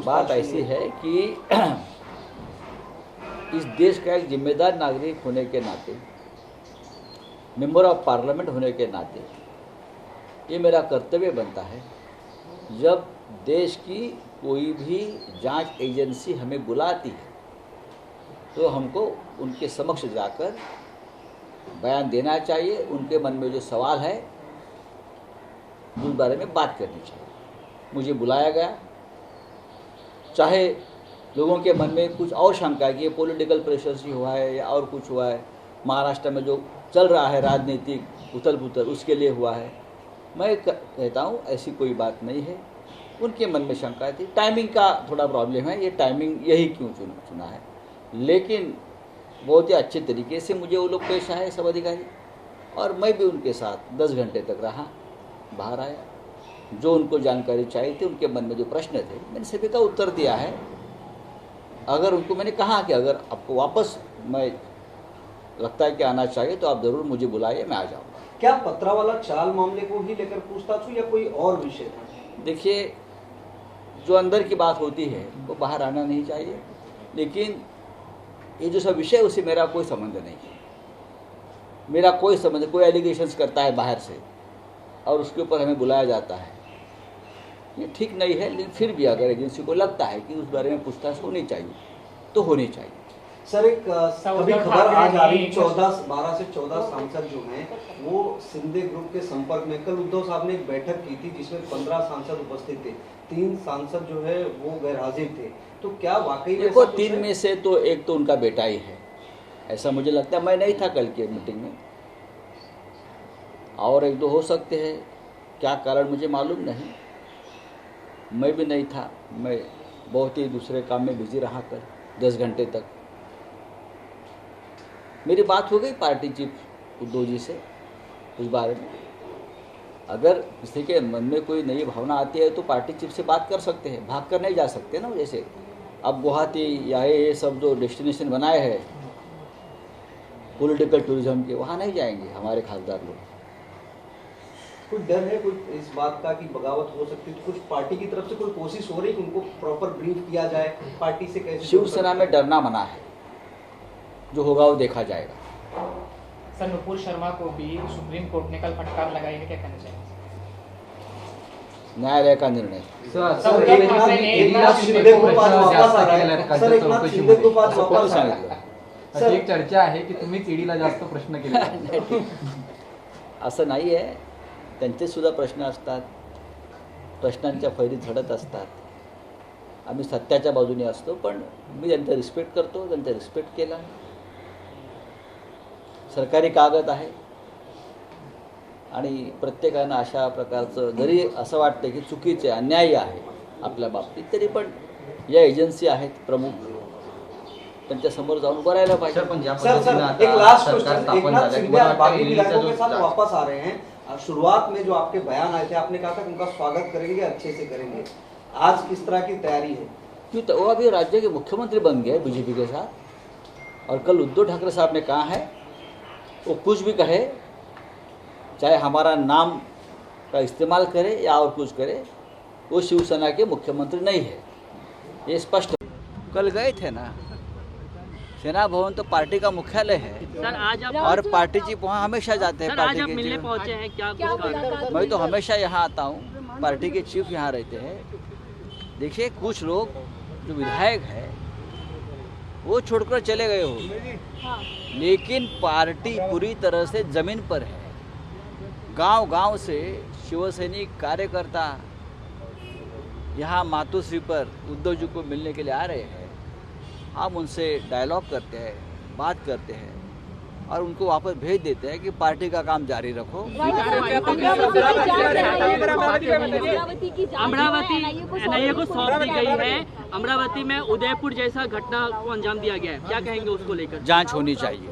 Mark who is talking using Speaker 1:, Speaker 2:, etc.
Speaker 1: बात ऐसी है कि इस देश का एक जिम्मेदार नागरिक होने के नाते, मेंबर ऑफ पार्लियामेंट होने के नाते ये मेरा कर्तव्य बनता है, जब देश की कोई भी जांच एजेंसी हमें बुलाती है तो हमको उनके समक्ष जाकर बयान देना चाहिए। उनके मन में जो सवाल है उस बारे में बात करनी चाहिए। मुझे बुलाया गया, चाहे लोगों के मन में कुछ और शंका है कि ये पॉलिटिकल प्रेशर से हुआ है या और कुछ हुआ है, महाराष्ट्र में जो चल रहा है राजनीतिक उथल पुथल उसके लिए हुआ है। मैं कहता हूँ ऐसी कोई बात नहीं है। उनके मन में शंका थी, टाइमिंग का थोड़ा प्रॉब्लम है, ये टाइमिंग यही क्यों चुना है। लेकिन बहुत ही अच्छे तरीके से मुझे वो लोग पेश आए सब अधिकारी, और मैं भी उनके साथ 10 घंटे तक रहा, बाहर आया। जो उनको जानकारी चाहिए थी, उनके मन में जो प्रश्न थे, मैंने सभी का उत्तर दिया है। अगर उनको मैंने कहा कि अगर आपको वापस मैं लगता है कि आना चाहिए तो आप ज़रूर मुझे बुलाइए, मैं आ जाऊँगा।
Speaker 2: क्या पत्रावाला चाल मामले को ही लेकर पूछताछ हुई या कोई और विषय था?
Speaker 1: देखिए, जो अंदर की बात होती है वो बाहर आना नहीं चाहिए, लेकिन ये जो सब विषय उससे मेरा कोई संबंध नहीं है। मेरा कोई संबंध, कोई एलिगेशंस करता है बाहर से और उसके ऊपर हमें बुलाया जाता है, ये ठीक नहीं है। लेकिन फिर भी अगर एजेंसी को लगता है कि उस बारे में पूछताछ होनी चाहिए तो होनी चाहिए।
Speaker 2: सर, एक अभी खबर आज आ रही, 12 से 14 सांसद जो हैं वो शिंदे ग्रुप के संपर्क में। कल उद्धव साहब ने एक बैठक की थी जिसमें 15 सांसद उपस्थित थे, 3 सांसद जो है वो गैरहाजिर थे। तो क्या वाकई में
Speaker 1: देखो, 3 में से तो एक तो उनका बेटा ही है, ऐसा मुझे लगता है। मैं नहीं था कल की मीटिंग में, और 1-2 हो सकते हैं, क्या कारण मुझे मालूम नहीं। मैं भी नहीं था, मैं बहुत ही दूसरे काम में बिजी रहा कर 10 घंटे तक। मेरी बात हो गई पार्टी चीफ उद्धव जी से उस बारे में। अगर किसी के मन में कोई नई भावना आती है तो पार्टी चीफ से बात कर सकते हैं, भाग कर नहीं जा सकते ना। जैसे अब गुवाहाटी या ये सब जो डेस्टिनेशन बनाए हैं पॉलिटिकल टूरिज्म के, वहाँ नहीं जाएंगे हमारे खासदार लोग।
Speaker 2: कोई डर है कोई इस बात का कि बगावत हो सकती है? तो कुछ पार्टी की तरफ से कोई कोशिश हो रही है कि उनको प्रॉपर ब्रीफ किया जाए, पार्टी से कैसे?
Speaker 1: शिवसेना में डरना मना है, जो होगा वो देखा जाएगा।
Speaker 3: सर, नुपुर शर्मा को भी सुप्रीम कोर्ट ने कल फटकार लगाई है, क्या कहना चाहिए?
Speaker 1: न्यायालय का निर्णय।
Speaker 4: एक चर्चा आहे की तुम्हीच ईडीला जास्त प्रश्न केले.
Speaker 1: असं नाही आहे, त्यांचे सुद्धा प्रश्न असतात, प्रश्नांच्या फैरी झडत असतात. आम्ही सत्याच्या बाजूने असतो, पण मी त्यांचा रिस्पेक्ट करतो, त्यांचा रिस्पेक्ट केला. सरकारी कागद आहे आणि प्रत्येकानं अशा प्रकारचं, जरी असं वाटतं की चुकीचे अन्यायी आहे आपल्या बाबतीत, तरी पण या एजन्सी आहेत प्रमुख, त्यांच्या समोर जाऊन उभं राहायला पाहिजे.
Speaker 2: एक लास्ट क्वेश्चन, एकनाथ शिंदे बागी विधायकों के साथ वापस आ रहे हैं। शुरुआत में जो आपके बयान आए थे, आपने कहा था कि उनका स्वागत करेंगे, अच्छे से करेंगे। आज किस तरह की तैयारी है?
Speaker 1: क्यों, तो वो अभी राज्य के मुख्यमंत्री बन गए बीजेपी के साथ, और कल उद्धव ठाकरे साहब ने कहा है वो कुछ भी कहे, चाहे हमारा नाम का इस्तेमाल करे या और कुछ करे, वो शिवसेना के मुख्यमंत्री नहीं है, ये स्पष्ट। कल गए थे ना, सेना भवन तो पार्टी का मुख्यालय है।
Speaker 5: सर, आज आप
Speaker 1: और पार्टी चीफ वहाँ हमेशा जाते हैं।
Speaker 5: सर, आज
Speaker 1: पार्टी
Speaker 5: आप
Speaker 1: के
Speaker 5: मिलने
Speaker 1: चीफ,
Speaker 5: पहुंचे हैं, क्या कुछ कारण?
Speaker 1: मैं तो हमेशा यहाँ आता हूँ, पार्टी के चीफ यहाँ रहते हैं। देखिए, कुछ लोग जो विधायक है वो छोड़कर चले गए हो, लेकिन पार्टी पूरी तरह से जमीन पर है। गांव-गांव से शिवसैनिक कार्यकर्ता यहाँ मातोश्री पर उद्धव जी को मिलने के लिए आ रहे हैं। हम उनसे डायलॉग करते हैं, बात करते हैं और उनको वापस भेज देते हैं कि पार्टी का काम जारी रखो।
Speaker 5: अमरावती एनआईए को सौंप दी गई है। अमरावती में उदयपुर जैसा घटना को अंजाम दिया गया है, क्या कहेंगे उसको लेकर?
Speaker 1: जांच होनी चाहिए।